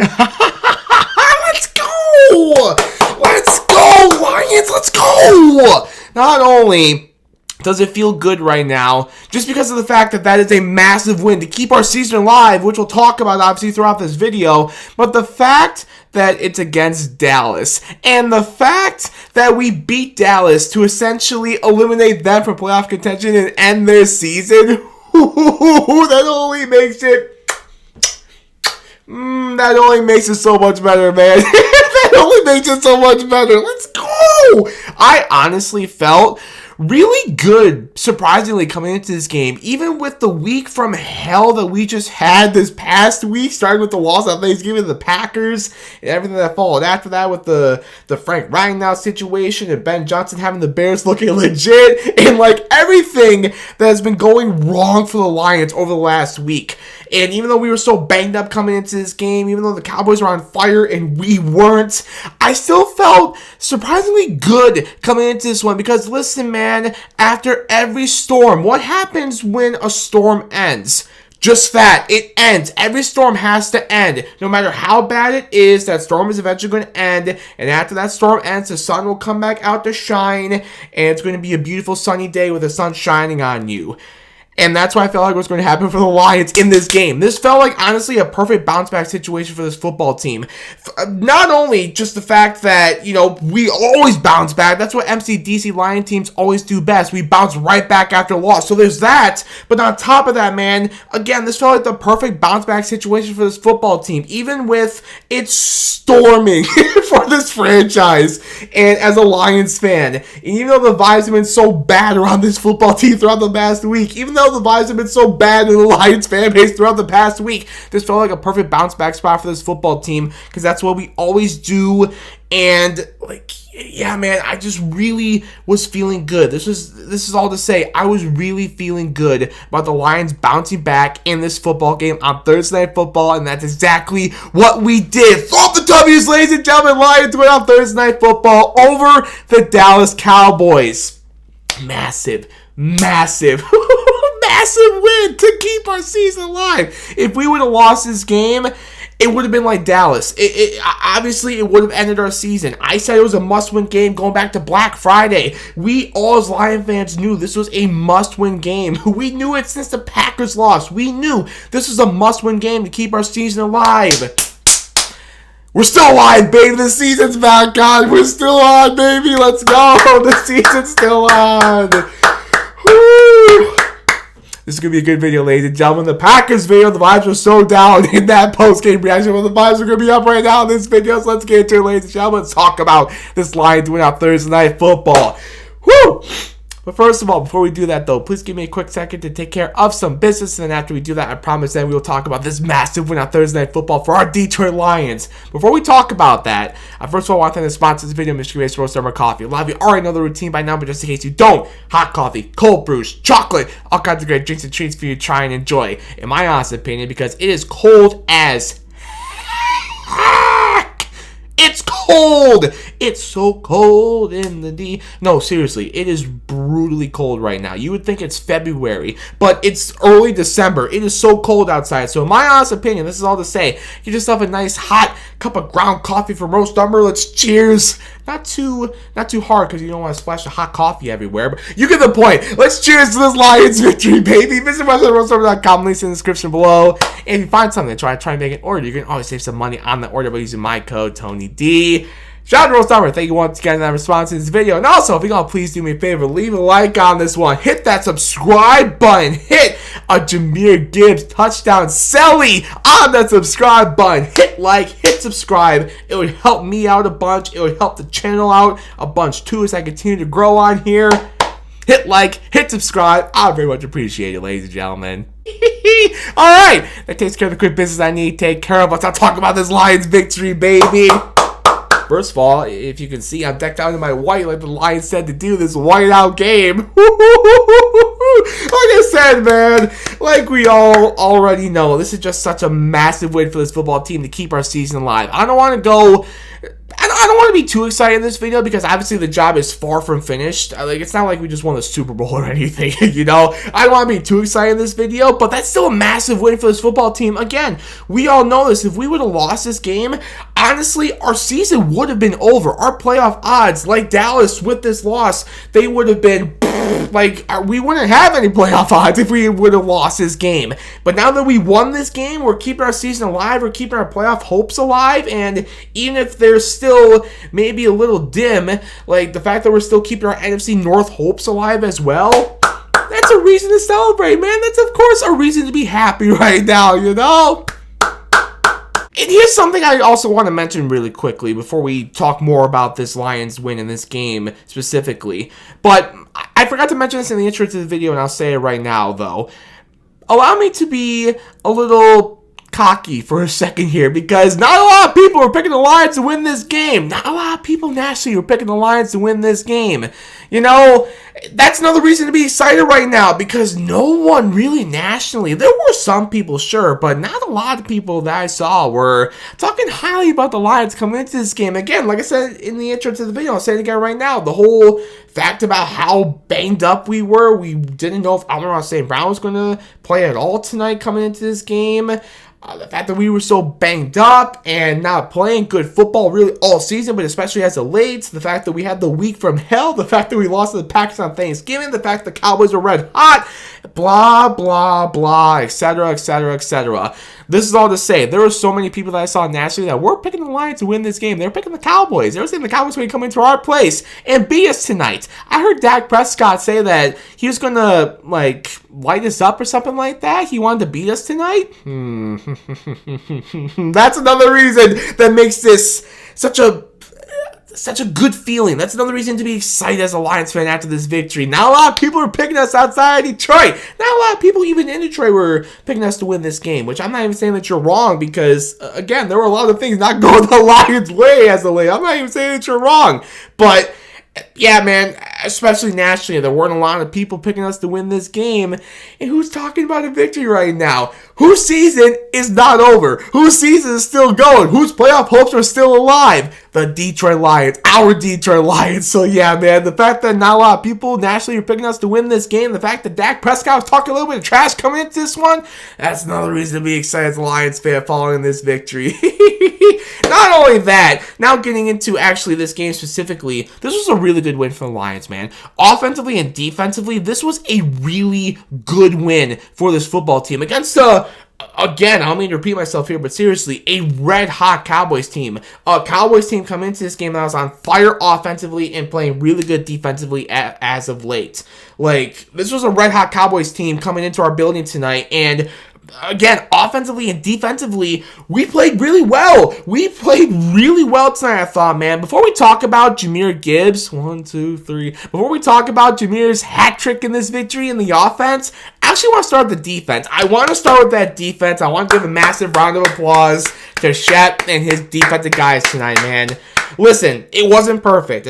Let's go! Let's go, Lions! Let's go! Not only does it feel good right now, just because of the fact that that is a massive win to keep our season alive, which we'll talk about obviously throughout this video, but the fact that it's against Dallas, and the fact that we beat Dallas to essentially eliminate them from playoff contention and end their season, that only makes it so much better, man. That only makes it so much better. Let's go! I honestly felt really good, surprisingly, coming into this game. Even with the week from hell that we just had this past week, starting with the loss on Thanksgiving to the Packers, and everything that followed after that with the Frank Ragnow situation, and Ben Johnson having the Bears looking legit, and like everything that has been going wrong for the Lions over the last week. And even though we were so banged up coming into this game, even though the Cowboys were on fire and we weren't, I still felt surprisingly good coming into this one. Because listen, man, after every storm, what happens when a storm ends? Just that, it ends. Every storm has to end. No matter how bad it is, that storm is eventually going to end. And after that storm ends, the sun will come back out to shine. And it's going to be a beautiful sunny day with the sun shining on you. And that's why I felt like it was going to happen for the Lions in this game. This felt like, honestly, a perfect bounce-back situation for this football team. Not only just the fact that, you know, we always bounce back. That's what MCDC Lion teams always do best. We bounce right back after a loss. So there's that. But on top of that, man, again, this felt like the perfect bounce-back situation for this football team. Even with it storming for this franchise. And as a Lions fan, and even though the vibes have been so bad around this football team throughout the past week, even though the vibes have been so bad in the Lions fan base throughout the past week, this felt like a perfect bounce back spot for this football team, because that's what we always do. And like, yeah, man, I just really was feeling good. This is all to say, I was really feeling good about the Lions bouncing back in this football game on Thursday Night Football, and that's exactly what we did. Throw up the W's, ladies and gentlemen. Lions win on Thursday Night Football over the Dallas Cowboys. Massive win to keep our season alive. If we would have lost this game, it would have been like Dallas. Obviously, it would have ended our season. I said it was a must-win game going back to Black Friday. We, all as Lion fans, knew this was a must-win game. We knew it since the Packers lost. We knew this was a must-win game to keep our season alive. We're still alive, baby. The season's back on. We're still on, baby. Let's go. The season's still on. Woo. This is going to be a good video, ladies and gentlemen. The Packers video, the vibes were so down in that post-game reaction. Well, the vibes are going to be up right now in this video. So let's get into it, ladies and gentlemen. Let's talk about this Lions win on Thursday Night Football. Woo! But first of all, before we do that, though, please give me a quick second to take care of some business. And then after we do that, I promise then we will talk about this massive win on Thursday Night Football for our Detroit Lions. Before we talk about that, first of all, I want to thank the sponsor of this video, Michigan-based Roast Summer Coffee. A lot of you already know the routine by now, but just in case you don't, hot coffee, cold brews, chocolate, all kinds of great drinks and treats for you to try and enjoy. In my honest opinion, because it is cold as heck. It's cold. It's so cold in the D. No, seriously, it is brutally cold right now. You would think it's February, but it's early December. It is so cold outside. So in my honest opinion, this is all to say, get yourself a nice hot cup of ground coffee from Roast Umber. Let's cheers. Not too hard, because you don't want to splash the hot coffee everywhere, but you get the point. Let's cheers to this Lions victory, baby. Visit roastumber.com, links in the description below. And if you find something, try to make an order. You can always save some money on the order by using my code TonyD. Shout out to Roast Umber. Thank you once again for that response to this video. And also, if you're going to please do me a favor, leave a like on this one. Hit that subscribe button. Hit a Jahmyr Gibbs touchdown celly on that subscribe button. Hit like, hit subscribe. It would help me out a bunch. It would help the channel out a bunch too as I continue to grow on here. Hit like, hit subscribe. I very much appreciate it, ladies and gentlemen. Alright, that takes care of the quick business I need to take care of. Let's not talk about this Lions victory, baby. First of all, if you can see, I'm decked out in my white like the Lions said to do this whiteout game. Like I said, man, like we all already know, this is just such a massive win for this football team to keep our season alive. I don't want to be too excited in this video because obviously the job is far from finished. Like, it's not like we just won the Super Bowl or anything, you know? I don't want to be too excited in this video, but that's still a massive win for this football team. Again, we all know this. If we would have lost this game, honestly, our season would have been over. Our playoff odds, like Dallas with this loss, they would have been... Like, we wouldn't have any playoff odds if we would have lost this game. But now that we won this game, we're keeping our season alive, we're keeping our playoff hopes alive, and even if they're still maybe a little dim, like the fact that we're still keeping our NFC North hopes alive as well, that's a reason to celebrate, man. That's, of course, a reason to be happy right now, you know? And here's something I also want to mention really quickly before we talk more about this Lions win in this game specifically. But I forgot to mention this in the intro to the video, and I'll say it right now, though. Allow me to be a little cocky for a second here, because not a lot of people are picking the Lions to win this game. Not a lot of people nationally are picking the Lions to win this game. You know, that's another reason to be excited right now, because no one really nationally, there were some people, sure, but not a lot of people that I saw were talking highly about the Lions coming into this game. Again, like I said in the intro to the video, I'll say it again right now, the whole fact about how banged up we were, we didn't know if Amon-Ra St. Brown was going to play at all tonight coming into this game. The fact that we were so banged up and not playing good football really all season, but especially as of late, the fact that we had the week from hell, the fact that we lost to the Packers on Thanksgiving, the fact the Cowboys were red hot, blah, blah, blah, etc., etc., etc. This is all to say, there were so many people that I saw nationally that were picking the Lions to win this game. They were picking the Cowboys. They were saying the Cowboys were going to come into our place and beat us tonight. I heard Dak Prescott say that he was going to, like, light us up or something like that. He wanted to beat us tonight. That's another reason that makes this such a good feeling. That's another reason to be excited as a Lions fan after this victory. Not a lot of people were picking us outside of Detroit. Not a lot of people even in Detroit were picking us to win this game, which I'm not even saying that you're wrong, because, again, there were a lot of things not going the Lions' way as of late. I'm not even saying that you're wrong. But, yeah, man, especially nationally, there weren't a lot of people picking us to win this game. And who's talking about a victory right now? Whose season is not over? Whose season is still going? Whose playoff hopes are still alive? The Detroit Lions. Our Detroit Lions. So, yeah, man, the fact that not a lot of people nationally are picking us to win this game, the fact that Dak Prescott was talking a little bit of trash coming into this one, that's another reason to be excited as a Lions fan following this victory. Not only that, now getting into actually this game specifically, this was a really good win for the Lions, man. Offensively and defensively, this was a really good win for this football team against again, I don't mean to repeat myself here, but seriously, a red-hot Cowboys team. A Cowboys team coming into this game that was on fire offensively and playing really good defensively as of late. Like, this was a red-hot Cowboys team coming into our building tonight, and again, offensively and defensively, we played really well. We played really well tonight, I thought, man. Before we talk about Jahmyr Gibbs, before we talk about Jahmyr's hat trick in this victory in the offense, I actually want to start with the defense. I want to start with that defense. I want to give a massive round of applause to Shep and his defensive guys tonight, man. Listen, it wasn't perfect,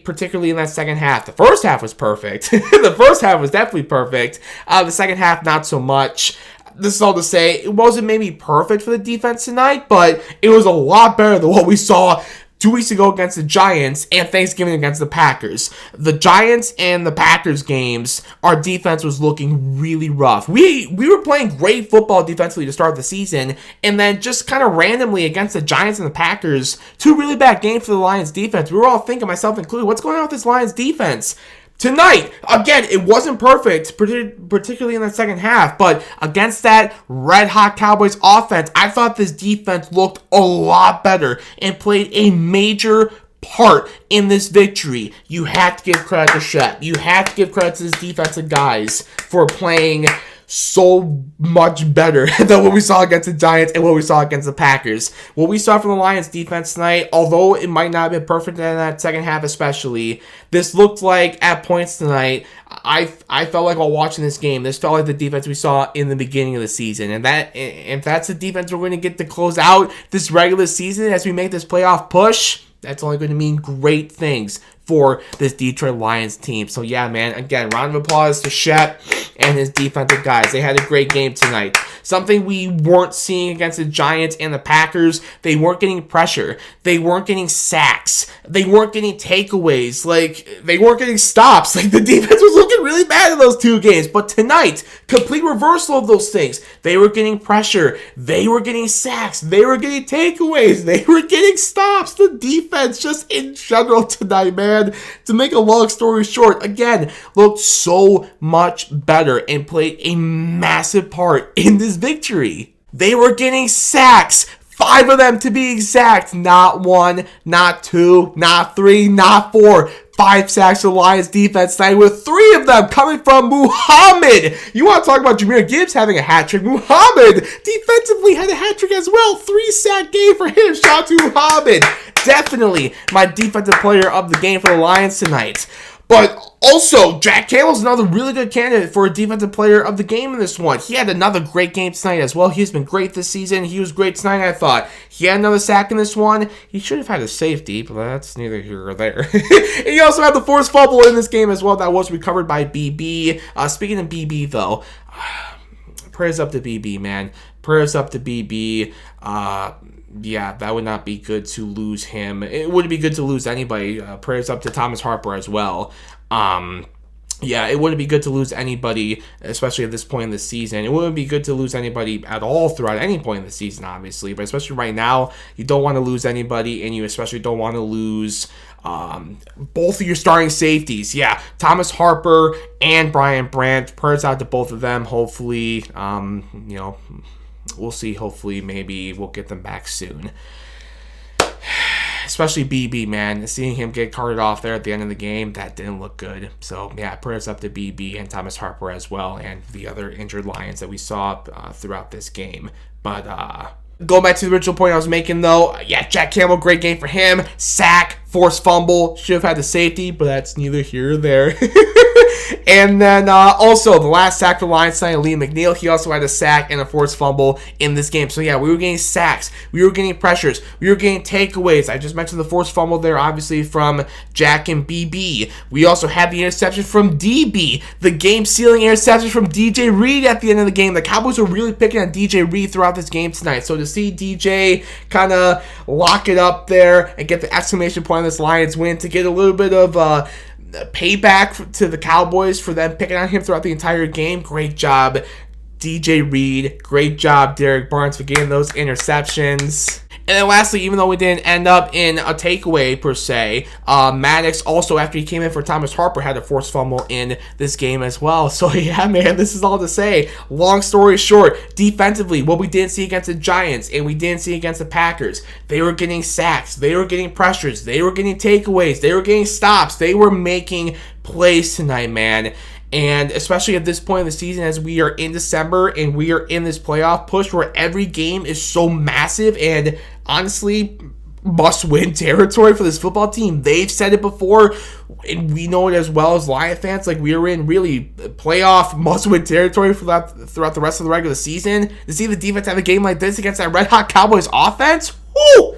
particularly in that second half. The first half was perfect. The first half was definitely perfect. The second half, not so much. This is all to say, it wasn't maybe perfect for the defense tonight, but it was a lot better than what we saw 2 weeks ago against the Giants and Thanksgiving against the Packers. The Giants and the Packers games, our defense was looking really rough. We were playing great football defensively to start the season, and then just kind of randomly against the Giants and the Packers, two really bad games for the Lions defense. We were all thinking, myself included, what's going on with this Lions defense? Tonight, again, it wasn't perfect, particularly in the second half, but against that red-hot Cowboys offense, I thought this defense looked a lot better and played a major part in this victory. You have to give credit to Shep. You have to give credit to this defensive guys for playing so much better than what we saw against the Giants and what we saw against the Packers. What we saw from the Lions defense tonight, although it might not have been perfect in that second half especially, this looked like at points tonight, I felt like while watching this game, this felt like the defense we saw in the beginning of the season. And if that's the defense we're going to get to close out this regular season as we make this playoff push, That's only going to mean great things for this Detroit Lions team. So yeah, man, again, round of applause to Shep and his defensive guys. They had a great game tonight. Something we weren't seeing against the Giants and the Packers. They weren't getting pressure. They weren't getting sacks. They weren't getting takeaways. Like, they weren't getting stops. Like, the defense was looking really bad in those two games. But tonight, complete reversal of those things. They were getting pressure. They were getting sacks. They were getting takeaways. They were getting stops. The defense, just in general tonight, man. To make a long story short, again, looked so much better and played a massive part in this victory. They were getting sacks. 5 of them to be exact. Not 1, not 2, not 3, not 4. 5 sacks for the Lions defense tonight, with 3 of them coming from Muhammad. You want to talk about Jahmyr Gibbs having a hat trick? Muhammad defensively had a hat trick as well. 3-sack game for him. Shout out to Muhammad. Definitely my defensive player of the game for the Lions tonight. But also, Jack Campbell's another really good candidate for a defensive player of the game in this one. He had another great game tonight as well. He's been great this season. He was great tonight, I thought. He had another sack in this one. He should have had a safety, but that's neither here or there. And he also had the forced fumble in this game as well. That was recovered by BB. Speaking of BB, though, prayers up to BB, man. Prayers up to BB. Yeah, that would not be good to lose him. It wouldn't be good to lose anybody. Prayers up to Thomas Harper as well. Yeah, it wouldn't be good to lose anybody, especially at this point in the season. It wouldn't be good to lose anybody at all throughout any point in the season, obviously. But especially right now, you don't want to lose anybody, and you especially don't want to lose both of your starting safeties. Yeah, Thomas Harper and Brian Brandt. Prayers out to both of them. Hopefully, we'll see. Hopefully, maybe we'll get them back soon. Especially BB, man. Seeing him get carted off there at the end of the game, that didn't look good. So, yeah, prayers up to BB and Thomas Harper as well, and the other injured Lions that we saw throughout this game. But, going back to the original point I was making, though, yeah, Jack Campbell, great game for him. Sack, forced fumble, should have had the safety, but that's neither here or there. And then also the last sack for the Lions tonight, Liam McNeil, he also had a sack and a forced fumble in this game. So yeah, we were getting sacks, we were getting pressures, we were getting takeaways. I just mentioned the forced fumble there, obviously from Jack and BB. We also had the interception from DB, the game-sealing interception from DJ Reed at the end of the game. The Cowboys were really picking on DJ Reed throughout this game tonight. So to see DJ kind of lock it up there and get the exclamation point on this Lions win, to get a little bit of payback to the Cowboys for them picking on him throughout the entire game. Great job, DJ Reed. Great job, Derek Barnes, for getting those interceptions. And then lastly, even though we didn't end up in a takeaway per se, Maddox also, after he came in for Thomas Harper, had a forced fumble in this game as well. So yeah, man, this is all to say. Long story short, defensively, what we didn't see against the Giants and we didn't see against the Packers, they were getting sacks, they were getting pressures, they were getting takeaways, they were getting stops, they were making plays tonight, man. And especially at this point in the season, as we are in December and we are in this playoff push where every game is so massive and honestly must-win territory for this football team. They've said it before, and we know it as well as Lion fans. Like, we are in really playoff must-win territory throughout the rest of the regular season. To see the defense have a game like this against that red-hot Cowboys offense, whoo!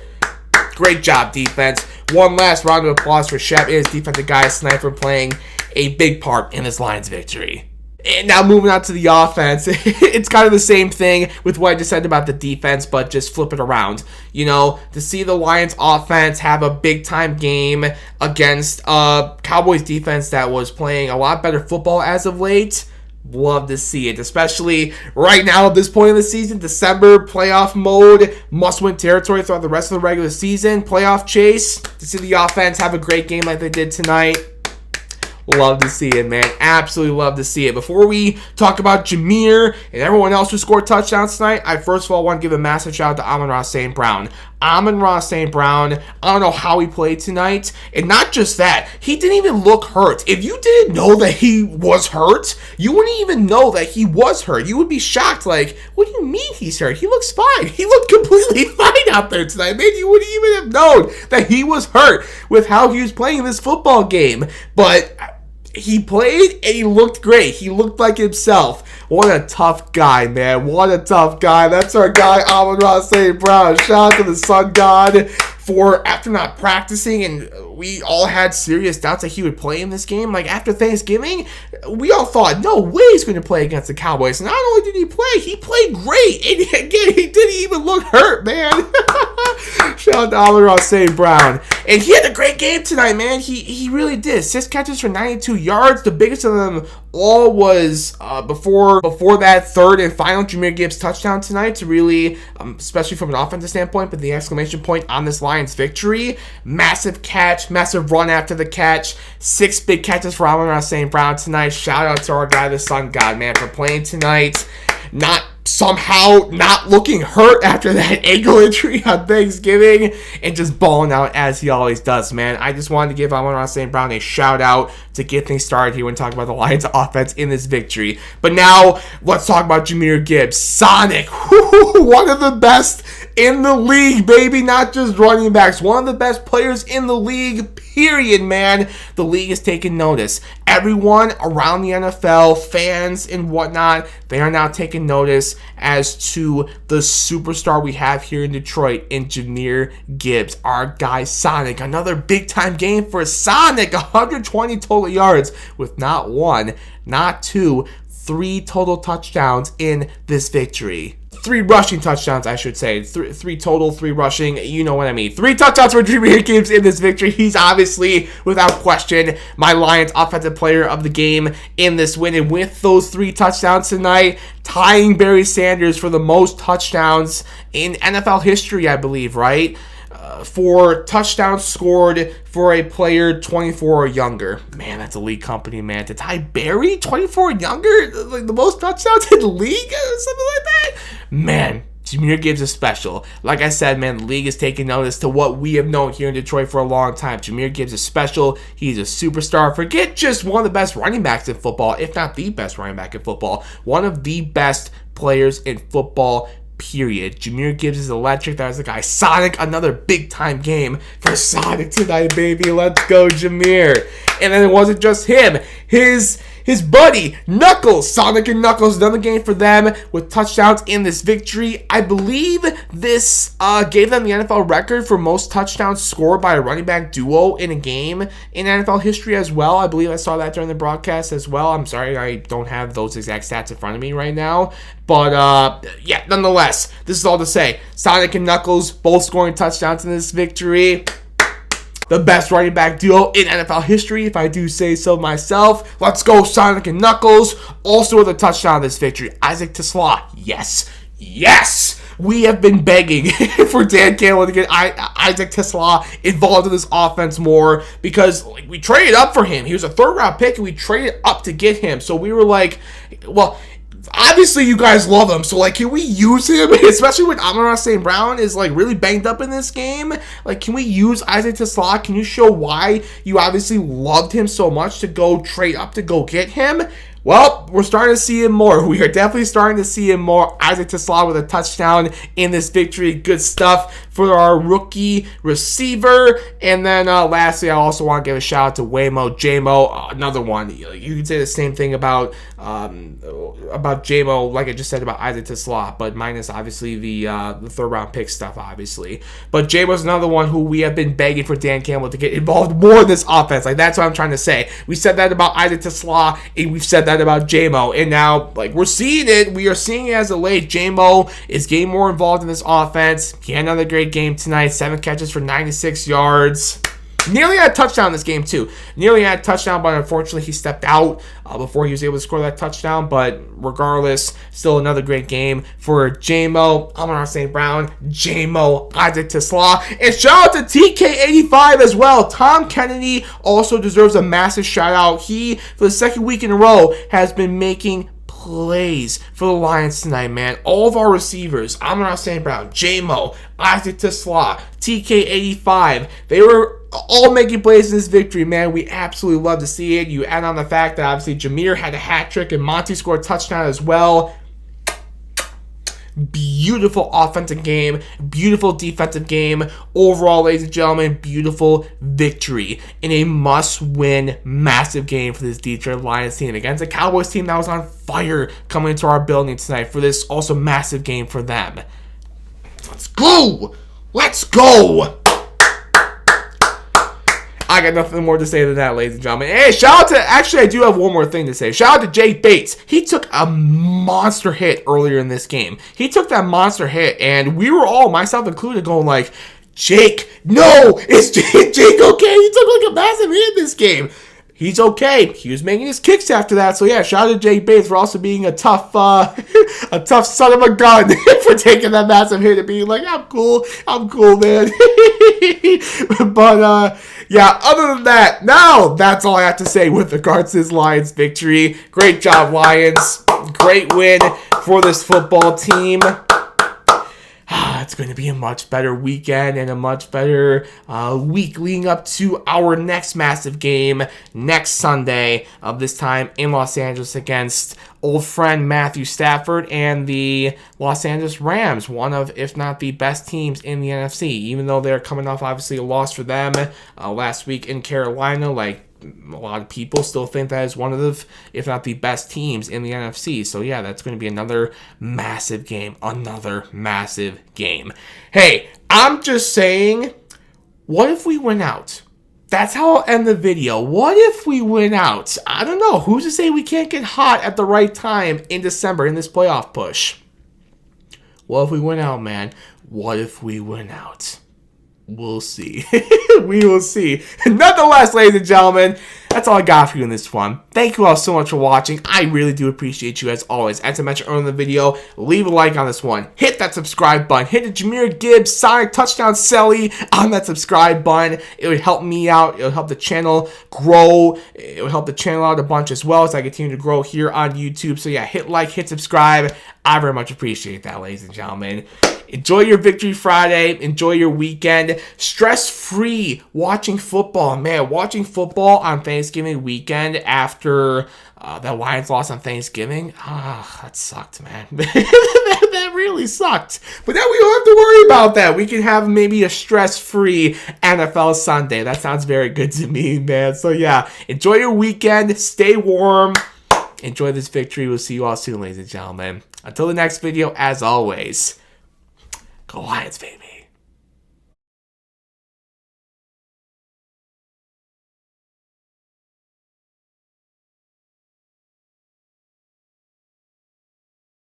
Great job, defense. One last round of applause for Shep and his defensive guys tonight for playing a big part in this Lions victory. And now moving on to the offense, it's kind of the same thing with what I just said about the defense, but just flip it around. You know, to see the Lions offense have a big-time game against a Cowboys defense that was playing a lot better football as of late, love to see it, especially right now at this point in the season. December, playoff mode, must-win territory throughout the rest of the regular season, playoff chase. To see the offense have a great game like they did tonight, love to see it, man. Absolutely love to see it. Before we talk about Jahmyr and everyone else who scored touchdowns tonight, I first of all want to give a massive shout out to Amon-Ra St. Brown. Amon-Ra St. Brown, I don't know how he played tonight. And not just that, he didn't even look hurt. If you didn't know that he was hurt, you wouldn't even know that he was hurt. You would be shocked, like, what do you mean he's hurt? He looks fine. He looked completely fine out there tonight. Man, you wouldn't even have known that he was hurt with how he was playing this football game. But he played and he looked great. He looked like himself. What a tough guy, man. What a tough guy. That's our guy, Amon-Ra St. Brown. Shout out to the Sun God. for after not practicing, and we all had serious doubts that he would play in this game. Like, after Thanksgiving, we all thought, no way he's going to play against the Cowboys. And not only did he play, he played great. And again, he didn't even look hurt, man. Shout out to Amon-Ra St. Brown. And he had a great game tonight, man. He really did. 6 catches for 92 yards. The biggest of them all was before that third and final Jahmyr Gibbs touchdown tonight to really, especially from an offensive standpoint, but the exclamation point on this Lions victory. Massive catch, massive run after the catch. 6 big catches for Amon-Ra St. Brown tonight. Shout out to our guy, the Sun God, man, for playing tonight. Somehow not looking hurt after that ankle injury on Thanksgiving and just balling out as he always does, man. I just wanted to give Amon-Ra St. Brown a shout out to get things started here when talking about the Lions offense in this victory. But now let's talk about Jahmyr Gibbs. Sonic, one of the best in the league, baby. Not just running backs, one of the best players in the league, period, man. The league is taking notice. Everyone around the NFL, fans and whatnot, they are now taking notice as to the superstar we have here in Detroit in Jahmyr Gibbs, our guy Sonic. Another big-time game for Sonic, 120 total yards with not one, not two, 3 total touchdowns in this victory. 3 rushing touchdowns, I should say. 3 total, 3 rushing. You know what I mean. 3 touchdowns for Jahmyr Gibbs in this victory. He's obviously, without question, my Lions offensive player of the game in this win. And with those 3 touchdowns tonight, tying Barry Sanders for the most touchdowns in NFL history, I believe, right? For touchdowns scored for a player 24 or younger. Man, that's elite company, man. To tie Barry, 24 or younger? Like the most touchdowns in the league? Something like that? Man, Jahmyr Gibbs is special. Like I said, man, the league is taking notice to what we have known here in Detroit for a long time. Jahmyr Gibbs is special. He's a superstar. Forget just one of the best running backs in football, if not the best running back in football. One of the best players in football, period. Jahmyr Gibbs is electric. That was the guy. Sonic, another big-time game for Sonic tonight, baby. Let's go, Jahmyr. And then it wasn't just him. His buddy, Knuckles. Sonic and Knuckles, another game for them with touchdowns in this victory. I believe this gave them the NFL record for most touchdowns scored by a running back duo in a game in NFL history as well. I believe I saw that during the broadcast as well. I'm sorry, I don't have those exact stats in front of me right now. But, yeah, nonetheless, this is all to say. Sonic and Knuckles both scoring touchdowns in this victory. The best running back duo in NFL history, if I do say so myself. Let's go, Sonic and Knuckles. Also with a touchdown in this victory, Isaac TeSlaa. Yes. Yes! We have been begging for Dan Campbell to get Isaac TeSlaa involved in this offense more because we traded up for him. He was a 3rd-round pick, and we traded up to get him. So we were like, well, obviously you guys love him, so like, can we use him? Especially when Amon-Ra St. Brown is like really banged up in this game. Like, can we use Isaac TeSlaa? Can you show why you obviously loved him so much to go trade up to go get him? Well, we're starting to see him more. We are definitely starting to see him more. Isaac TeSlaa with a touchdown in this victory. Good stuff for our rookie receiver. And then lastly, I also want to give a shout out to J-Mo, another one. You can say the same thing about J-Mo, like I just said about Isaac TeSlaa, but minus obviously the 3rd-round pick stuff, obviously. But J-Mo's another one who we have been begging for Dan Campbell to get involved more in this offense. Like, that's what I'm trying to say. We said that about Isaac TeSlaa, and we've said that about J-Mo, and now like we're seeing it. We are seeing it as of late. J-Mo is getting more involved in this offense. He had another great game tonight. 7 catches for 96 yards. Nearly had a touchdown in this game too. Nearly had a touchdown, but unfortunately he stepped out before he was able to score that touchdown. But regardless, still another great game for J-Mo, Amon-Ra St. Brown, J-Mo, Isaac TeSlaa, and shout out to TK85 as well. Tom Kennedy also deserves a massive shout out. He, for the 2nd week in a row, has been making plays for the Lions tonight, man. All of our receivers, Amon-Ra St. Brown, J-Mo, Isaac TeSlaa, TK85, they were all making plays in this victory, man. We absolutely love to see it. You add on the fact that obviously Jahmyr had a hat trick and Monty scored a touchdown as well. Beautiful offensive game, beautiful defensive game. Overall, ladies and gentlemen, beautiful victory in a must-win massive game for this Detroit Lions team against a Cowboys team that was on fire coming into our building tonight for this also massive game for them. Let's go! Let's go! I got nothing more to say than that, ladies and gentlemen. Hey, shout out to, actually, I do have one more thing to say. Shout out to Jake Bates. He took a monster hit earlier in this game. He took that monster hit, and we were all, myself included, going like, Jake, no, is Jake okay? He took like a massive hit in this game. He's okay. He was making his kicks after that. So yeah, shout out to Jake Bates for also being a tough a tough son of a gun for taking that massive hit and being like, I'm cool, man. But yeah, other than that, now that's all I have to say with regards to this Lions victory. Great job, Lions. Great win for this football team. It's going to be a much better weekend and a much better week leading up to our next massive game next Sunday, of this time in Los Angeles against old friend Matthew Stafford and the Los Angeles Rams, one of, if not the best teams in the NFC, even though they're coming off obviously a loss for them last week in Carolina. Like, a lot of people still think that is one of the, if not the best teams in the NFC. So yeah, that's going to be another massive game. Hey, I'm just saying, what if we win out? That's how I'll end the video. What if we win out? I don't know. Who's to say we can't get hot at the right time in December in this playoff push? What if we win out, man? What if we win out? We'll see. We will see. Nonetheless, ladies and gentlemen, that's all I got for you in this one. Thank you all so much for watching. I really do appreciate you as always. As I mentioned earlier in the video, leave a like on this one. Hit that subscribe button. Hit the Jahmyr Gibbs Sonic Touchdown Selly on that subscribe button. It would help me out. It would help the channel grow. It would help the channel out a bunch as well as I continue to grow here on YouTube. So yeah, hit like, hit subscribe. I very much appreciate that, ladies and gentlemen. Enjoy your Victory Friday. Enjoy your weekend. Stress-free watching football. Man, watching football on Thanksgiving weekend after the Lions lost on Thanksgiving. That sucked, man. That really sucked. But now we don't have to worry about that. We can have maybe a stress-free NFL Sunday. That sounds very good to me, man. So yeah, enjoy your weekend. Stay warm. Enjoy this victory. We'll see you all soon, ladies and gentlemen. Until the next video, as always, go Lions, baby.